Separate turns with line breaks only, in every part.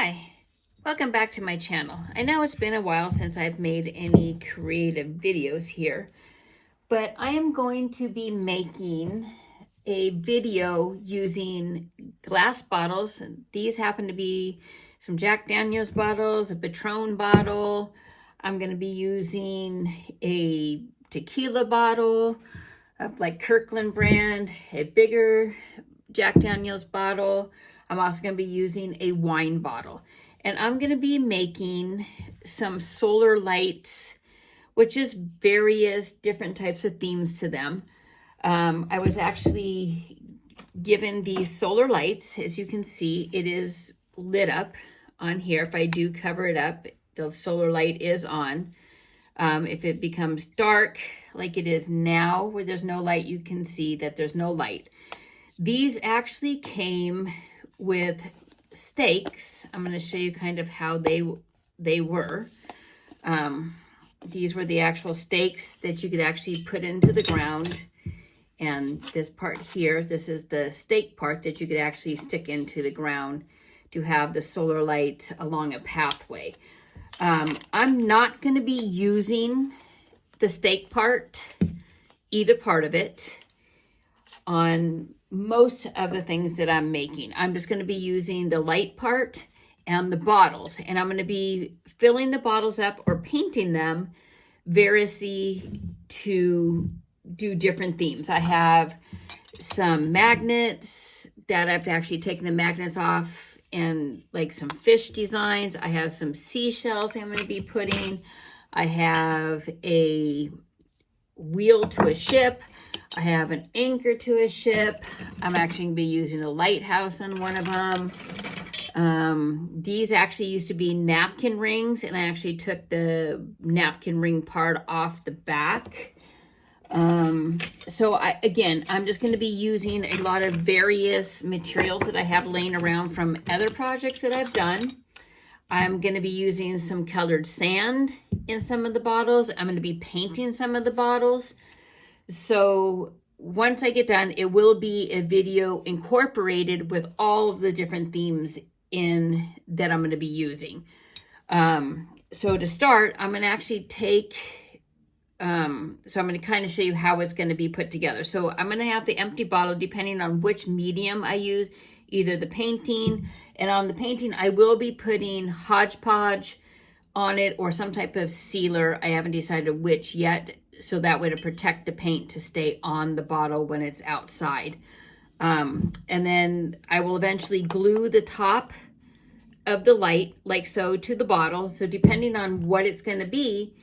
Hi, welcome back to my channel. I know it's been a while since I've made any creative videos here, but I am going to be making a video using glass bottles. These happen to be some Jack Daniel's bottles, a Patron bottle. I'm going to be using a tequila bottle of like Kirkland brand, a bigger Jack Daniel's bottle. I'm also going to be using a wine bottle. And I'm going to be making some solar lights, which is various different types of themes to them. I was actually given these solar lights. As you can see, it is lit up on here. If I do cover it up, the solar light is on. If it becomes dark like it is now, where there's no light, you can see that there's no light. These actually came with stakes. I'm going to show you kind of how they were. These were the actual stakes that you could actually put into the ground. And this part here, this is the stake part that you could actually stick into the ground to have the solar light along a pathway. I'm not going to be using the stake part, either part of it, on most of the things that I'm making. I'm just going to be using the light part and the bottles, and I'm going to be filling the bottles up or painting them variously to do different themes. I have some magnets that I've actually taken the magnets off, and like some fish designs. I have some seashells I'm going to be putting. I have a wheel to a ship. I have an anchor to a ship. I'm actually going to be using a lighthouse on one of them. These actually used to be napkin rings, and I actually took the napkin ring part off the back. I'm just going to be using a lot of various materials that I have laying around from other projects that I've done. I'm going to be using some colored sand in some of the bottles. I'm going to be painting some of the bottles. So once I get done, it will be a video incorporated with all of the different themes in that I'm going to be using. So to start, I'm going to actually take, I'm going to kind of show you how it's going to be put together. So I'm going to have the empty bottle, depending on which medium I use, either the painting, and on the painting, I will be putting Hodge Podge on it or some type of sealer. I haven't decided which yet, so that way to protect the paint to stay on the bottle when it's outside. And then I will eventually glue the top of the light like so to the bottle. So depending on what it's going to be,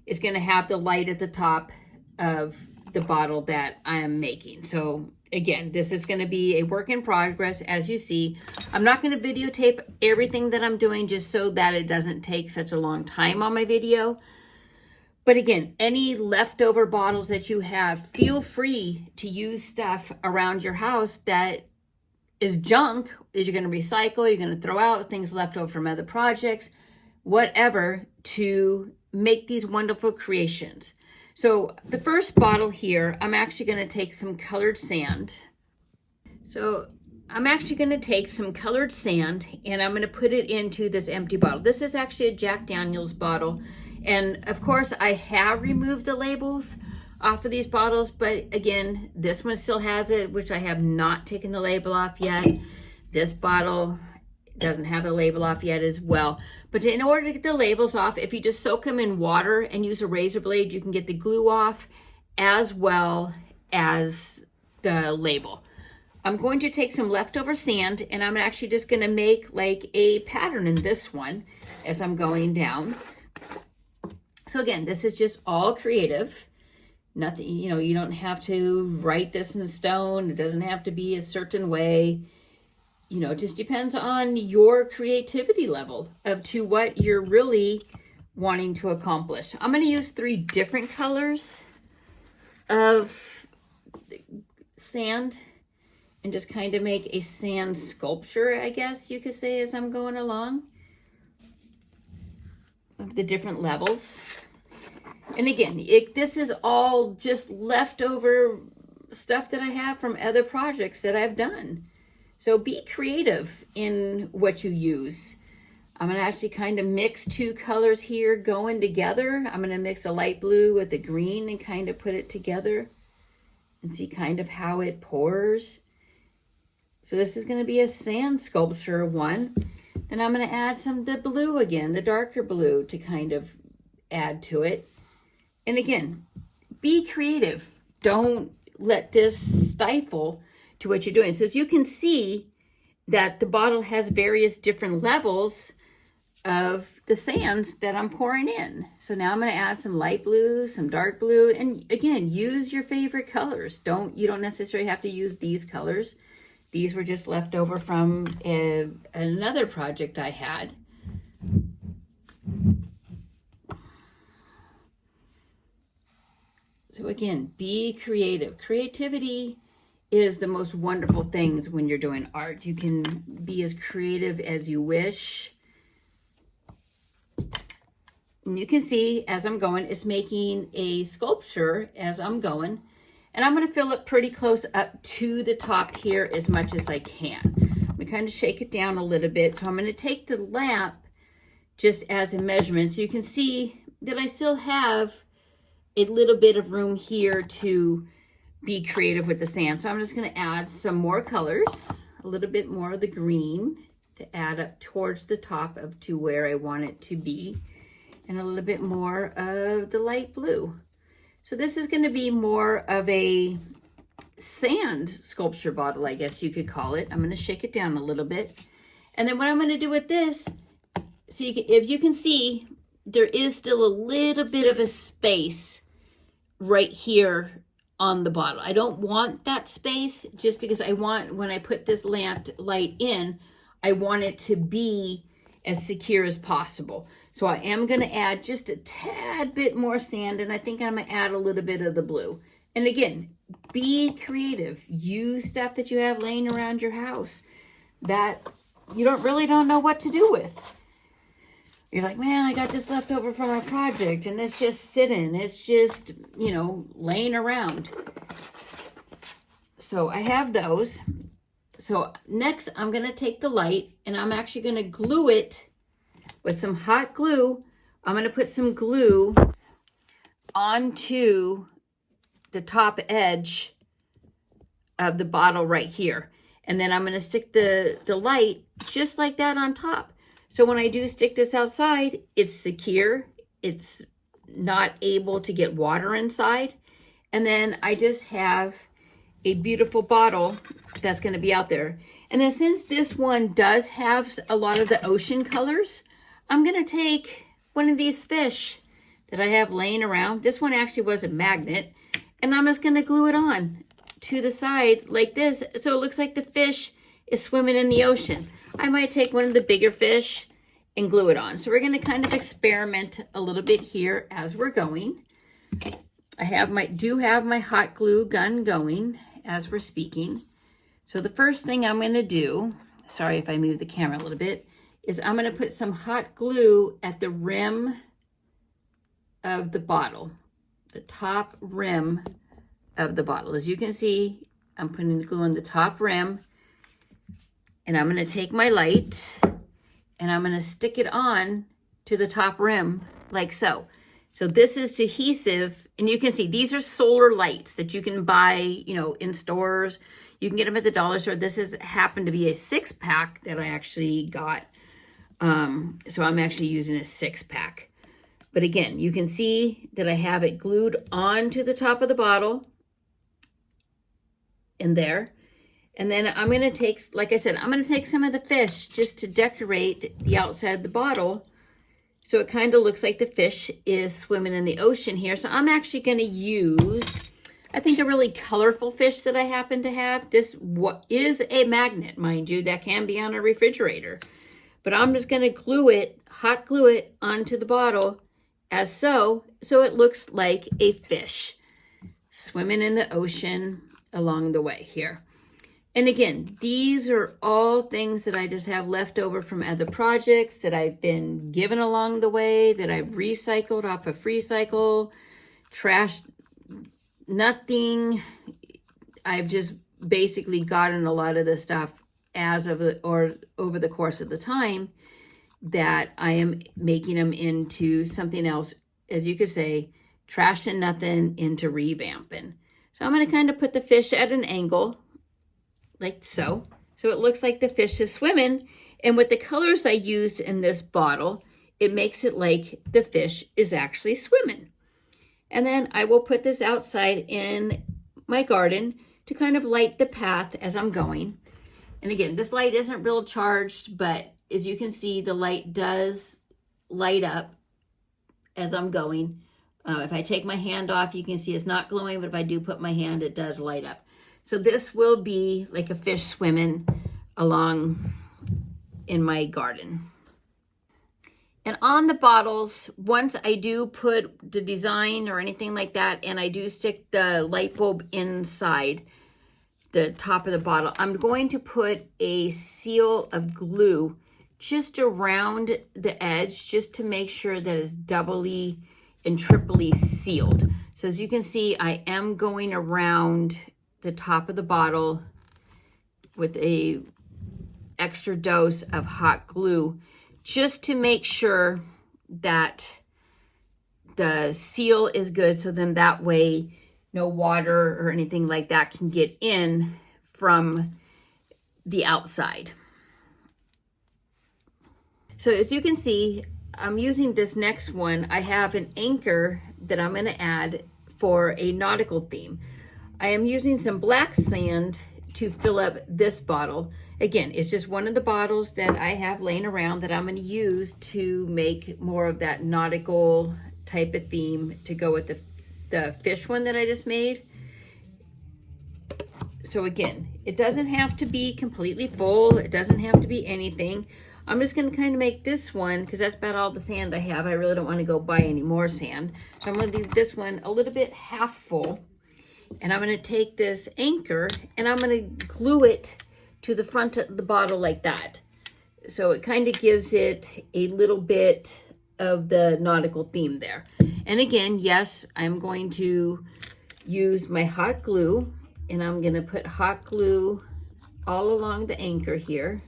it's going to have the light at the top of the bottle that I am making. So again, this is going to be a work in progress. As you see, I'm not going to videotape everything that I'm doing just so that it doesn't take such a long time on my video. But again, any leftover bottles that you have, feel free to use stuff around your house that is junk that you're going to recycle, you're going to throw out, things left over from other projects, whatever, to make these wonderful creations. So the first bottle here, I'm actually going to take some colored sand. So I'm actually going to take some colored sand and I'm going to put it into this empty bottle. This is actually a Jack Daniel's bottle. And of course I have removed the labels off of these bottles, but again, this one still has it, which I have not taken the label off yet. This bottle doesn't have the label off yet as well. But in order to get the labels off, if you just soak them in water and use a razor blade, you can get the glue off as well as the label. I'm going to take some leftover sand and I'm actually just going to make like a pattern in this one as I'm going down. So again, this is just all creative. Nothing, you don't have to write this in stone. It doesn't have to be a certain way. It just depends on your creativity level to what you're really wanting to accomplish. I'm going to use 3 different colors of sand and just kind of make a sand sculpture, I guess you could say, as I'm going along, of the different levels. And again, this is all just leftover stuff that I have from other projects that I've done. So be creative in what you use. I'm going to actually kind of mix two colors here going together. I'm going to mix a light blue with a green and kind of put it together and see kind of how it pours. So this is going to be a sand sculpture one. Then I'm going to add some of the blue again, the darker blue, to kind of add to it. And again, be creative. Don't let this stifle to what you're doing. So as you can see that the bottle has various different levels of the sands that I'm pouring in. So now I'm going to add some light blue, some dark blue, and again, use your favorite colors. You don't necessarily have to use these colors. These were just left over from another project I had. So again, be creative. Creativity is the most wonderful things when you're doing art. You can be as creative as you wish. And you can see as I'm going, it's making a sculpture as I'm going. And I'm going to fill it pretty close up to the top here as much as I can. I'm going to kind of shake it down a little bit. So I'm going to take the lamp just as a measurement. So you can see that I still have a little bit of room here to be creative with the sand. So I'm just going to add some more colors, a little bit more of the green to add up towards the top of to where I want it to be, and a little bit more of the light blue. So this is going to be more of a sand sculpture bottle, I guess you could call it. I'm going to shake it down a little bit. And then what I'm going to do with this, so if you can see, there is still a little bit of a space right here on the bottle. I don't want that space just because I want, when I put this lamp light in, I want it to be as secure as possible. So I am going to add just a tad bit more sand, and I think I'm going to add a little bit of the blue. And again, be creative. Use stuff that you have laying around your house that you don't know what to do with. You're like, man, I got this left over from our project, and it's just sitting. It's just, laying around. So I have those. So next, I'm going to take the light, and I'm actually going to glue it with some hot glue. I'm going to put some glue onto the top edge of the bottle right here. And then I'm going to stick the light just like that on top. So when I do stick this outside, it's secure. It's not able to get water inside. And then I just have a beautiful bottle that's going to be out there. And then since this one does have a lot of the ocean colors, I'm going to take one of these fish that I have laying around. This one actually was a magnet. And I'm just going to glue it on to the side like this. So it looks like the fish is swimming in the ocean. I might take one of the bigger fish and glue it on. So we're going to kind of experiment a little bit here as we're going. I do have my hot glue gun going as we're speaking. So the first thing I'm going to do, sorry if I move the camera a little bit, is I'm going to put some hot glue at the rim of the bottle, the top rim of the bottle. As you can see, I'm putting the glue on the top rim, and I'm going to take my light and I'm going to stick it on to the top rim like so. So this is adhesive, and you can see these are solar lights that you can buy, in stores. You can get them at the dollar store. This happened to be a 6-pack that I actually got. So I'm actually using a 6-pack. But again, you can see that I have it glued onto the top of the bottle in there. And then I'm going to take, like I said, I'm going to take some of the fish just to decorate the outside of the bottle. So it kind of looks like the fish is swimming in the ocean here. So I'm actually going to use, I think, a really colorful fish that I happen to have. This is a magnet, mind you, that can be on a refrigerator. But I'm just going to hot glue it onto the bottle as so it looks like a fish swimming in the ocean along the way here. And again, these are all things that I just have left over from other projects that I've been given along the way, that I've recycled off of FreeCycle, trashed, nothing. I've just basically gotten a lot of the stuff over the course of the time that I am making them into something else, as you could say, trash and nothing into revamping. So I'm going to kind of put the fish at an angle, like so. So it looks like the fish is swimming. And with the colors I used in this bottle, it makes it like the fish is actually swimming. And then I will put this outside in my garden to kind of light the path as I'm going. And again, this light isn't real charged, but as you can see, the light does light up as I'm going. If I take my hand off, you can see it's not glowing, but if I do put my hand, it does light up. So this will be like a fish swimming along in my garden. And on the bottles, once I do put the design or anything like that, and I do stick the light bulb inside the top of the bottle, I'm going to put a seal of glue just around the edge, just to make sure that it's doubly and triply sealed. So as you can see, I am going around the top of the bottle with a extra dose of hot glue, just to make sure that the seal is good, so then that way no water or anything like that can get in from the outside. So as you can see, I'm using this next one. I have an anchor that I'm going to add for a nautical theme. I am using some black sand to fill up this bottle. Again, it's just one of the bottles that I have laying around that I'm going to use to make more of that nautical type of theme to go with the fish one that I just made. So again, it doesn't have to be completely full. It doesn't have to be anything. I'm just going to kind of make this one, because that's about all the sand I have. I really don't want to go buy any more sand. So I'm going to leave this one a little bit half full. And I'm going to take this anchor and I'm going to glue it to the front of the bottle like that. So it kind of gives it a little bit of the nautical theme there. And again, yes, I'm going to use my hot glue, and I'm going to put hot glue all along the anchor here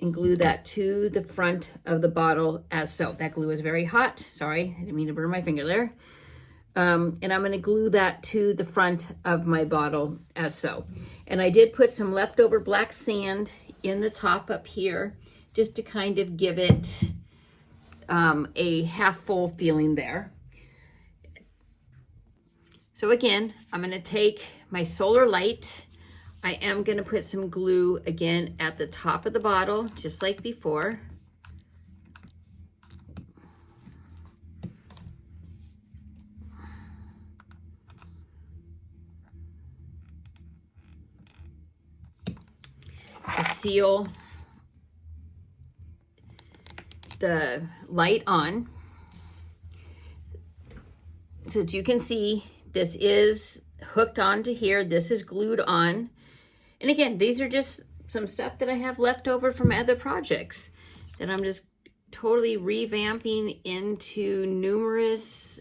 and glue that to the front of the bottle as so. That glue is very hot. Sorry, I didn't mean to burn my finger there. And I'm going to glue that to the front of my bottle as so. And I did put some leftover black sand in the top up here, just to kind of give it a half full feeling there. So again, I'm going to take my solar light. I am going to put some glue again at the top of the bottle, just like before. To seal the light on. So as you can see, this is hooked onto here. This is glued on. And again, these are just some stuff that I have left over from other projects that I'm just totally revamping into numerous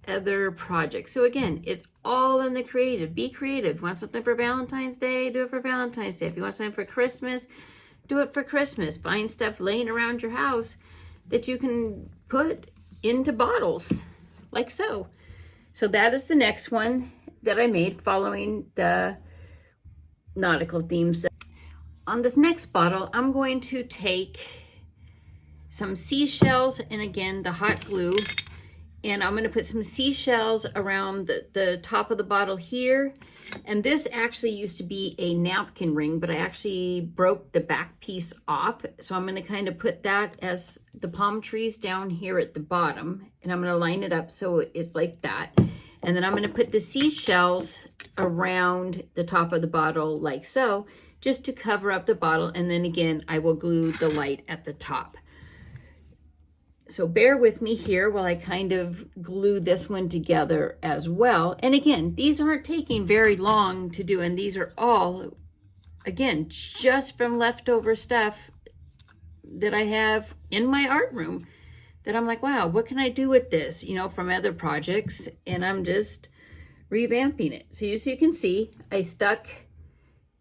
other projects. So again, it's all in the creative. Be creative. If you want something for Valentine's Day, do it for Valentine's Day. If you want something for Christmas, do it for Christmas. Find stuff laying around your house that you can put into bottles, like so. So that is the next one that I made following the nautical themes. On this next bottle, I'm going to take some seashells and again, the hot glue, and I'm going to put some seashells around the top of the bottle here. And this actually used to be a napkin ring, but I actually broke the back piece off. So I'm going to kind of put that as the palm trees down here at the bottom. And I'm going to line it up so it's like that. And then I'm going to put the seashells around the top of the bottle like so, just to cover up the bottle. And then again, I will glue the light at the top. So bear with me here while I kind of glue this one together as well. And again, these aren't taking very long to do, and these are all, again, just from leftover stuff that I have in my art room that I'm like, wow, what can I do with this, you know, from other projects? And I'm just revamping it. So as you can see, I stuck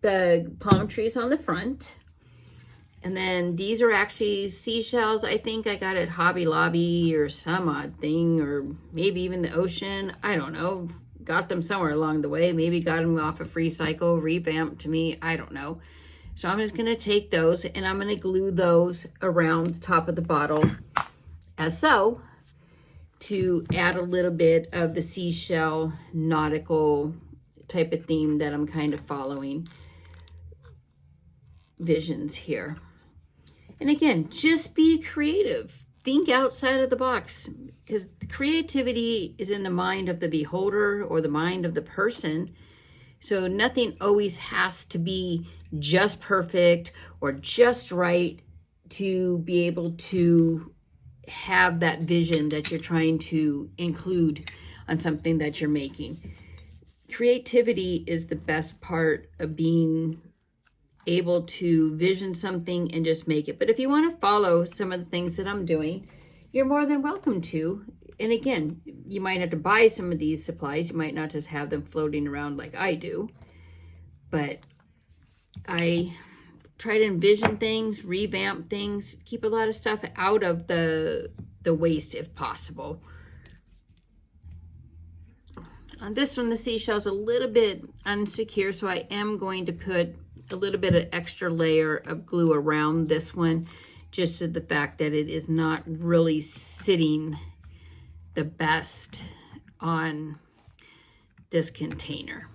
the palm trees on the front. And then these are actually seashells. I think I got at Hobby Lobby or some odd thing, or maybe even the ocean. I don't know. Got them somewhere along the way. Maybe got them off a free cycle, revamped to me. I don't know. So I'm just going to take those and I'm going to glue those around the top of the bottle as so, to add a little bit of the seashell nautical type of theme that I'm kind of following visions here. And again, just be creative. Think outside of the box, because creativity is in the mind of the beholder or the mind of the person. So nothing always has to be just perfect or just right to be able to have that vision that you're trying to include on something that you're making. Creativity is the best part of being able to vision something and just make it. But if you want to follow some of the things that I'm doing, you're more than welcome to. And again, you might have to buy some of these supplies. You might not just have them floating around like I do. But I try to envision things, revamp things, keep a lot of stuff out of the waste if possible. On this one, the seashell's a little bit unsecure, so I am going to put a little bit of extra layer of glue around this one, just to the fact that it is not really sitting the best on this container.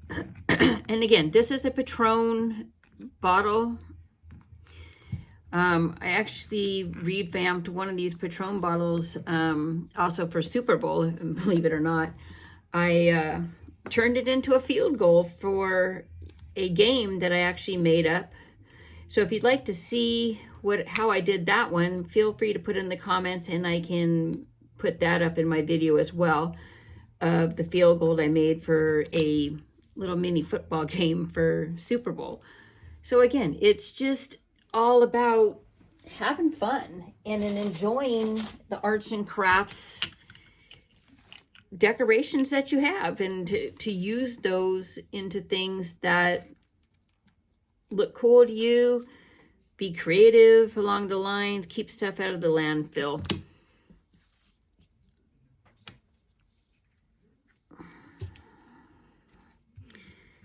And again, this is a Patron bottle. I actually revamped one of these Patron bottles also for Super Bowl, believe it or not. I turned it into a field goal for a game that I actually made up. So if you'd like to see how I did that one, feel free to put in the comments and I can put that up in my video as well, of the field goal I made for a little mini football game for Super Bowl. So again, it's just all about having fun and enjoying the arts and crafts decorations that you have, and to use those into things that look cool to you. Be creative along the lines, keep stuff out of the landfill.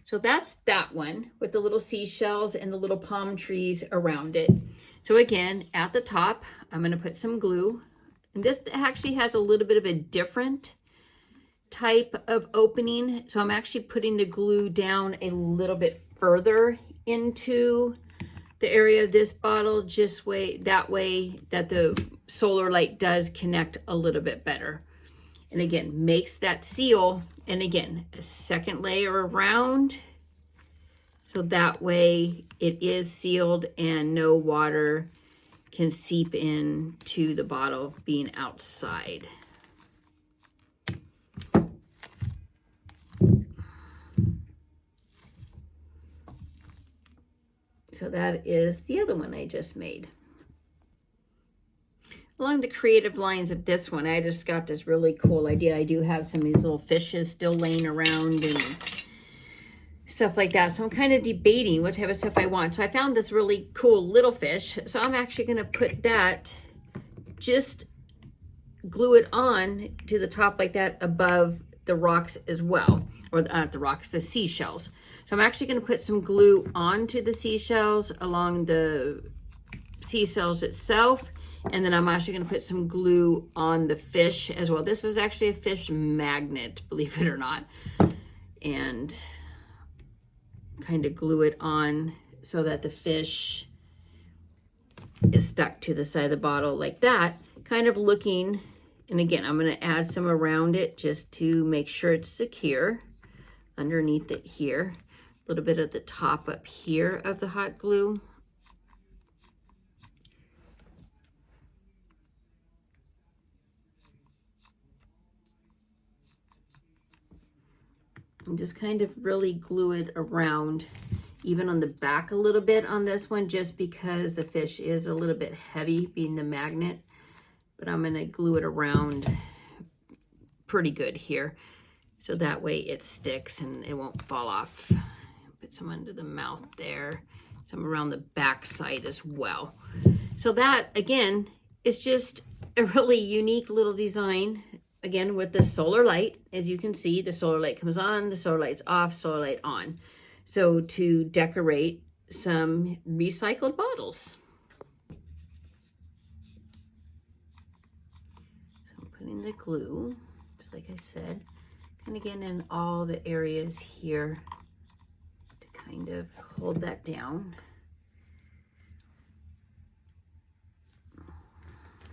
So that's that one with the little seashells and the little palm trees around it. So again, at the top, I'm going to put some glue. And this actually has a little bit of a different type of opening. So I'm actually putting the glue down a little bit further into the area of this bottle, just that way that the solar light does connect a little bit better. And again, makes that seal. And again, a second layer around, so that way it is sealed and no water can seep in to the bottle being outside. So that is the other one I just made. Along the creative lines of this one, I just got this really cool idea. I do have some of these little fishes still laying around and stuff like that. So I'm kind of debating what type of stuff I want. So I found this really cool little fish. So I'm actually going to put that, just glue it on to the top like that above the rocks as well. Or not the rocks, the seashells. So I'm actually going to put some glue onto the seashells along the seashells itself. And then I'm actually going to put some glue on the fish as well. This was actually a fish magnet, believe it or not. And kind of glue it on so that the fish is stuck to the side of the bottle like that. Kind of looking, and again, I'm going to add some around it just to make sure it's secure. Underneath it here. A little bit at the top up here of the hot glue. And just kind of really glue it around, even on the back a little bit on this one, just because the fish is a little bit heavy being the magnet. But I'm going to glue it around pretty good here, so that way it sticks and it won't fall off. Put some under the mouth there, some around the back side as well. So that, again, is just a really unique little design. Again, with the solar light, as you can see, the solar light comes on, the solar light's off, solar light on. So to decorate some recycled bottles. So I'm putting the glue, just like I said, kind of getting in all the areas here to kind of hold that down.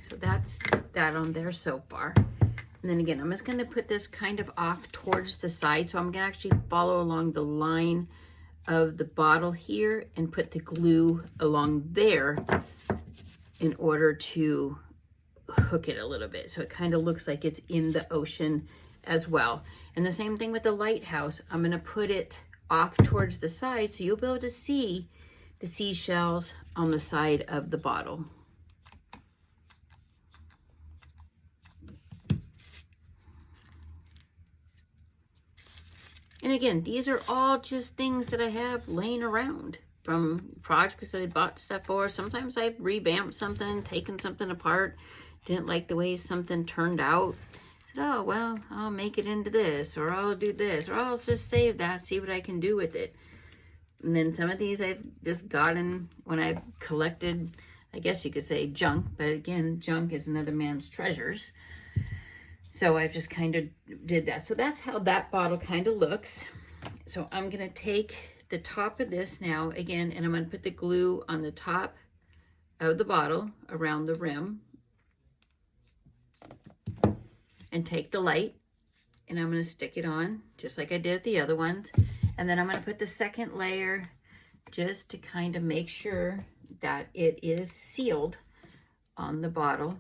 So that's that on there so far. And then again, I'm just going to put this kind of off towards the side. So I'm going to actually follow along the line of the bottle here and put the glue along there in order to hook it a little bit. So it kind of looks like it's in the ocean as well. And the same thing with the lighthouse. I'm going to put it off towards the side so you'll be able to see the seashells on the side of the bottle. And again, these are all just things that I have laying around from projects that I bought stuff for. Sometimes I've revamped something, taken something apart, didn't like the way something turned out. Said, oh, well, I'll make it into this, or I'll do this, or I'll just save that, see what I can do with it. And then some of these I've just gotten when I've collected, I guess you could say junk, but again, junk is another man's treasures. So I've just kind of did that. So that's how that bottle kind of looks. So I'm going to take the top of this now again, and I'm going to put the glue on the top of the bottle around the rim. And take the light, and I'm going to stick it on just like I did with the other ones. And then I'm going to put the second layer just to kind of make sure that it is sealed on the bottle.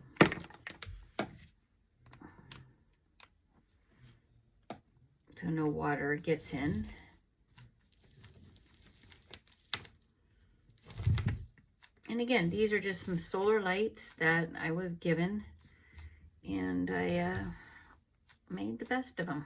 So no water gets in. And again, these are just some solar lights that I was given, and I made the best of them.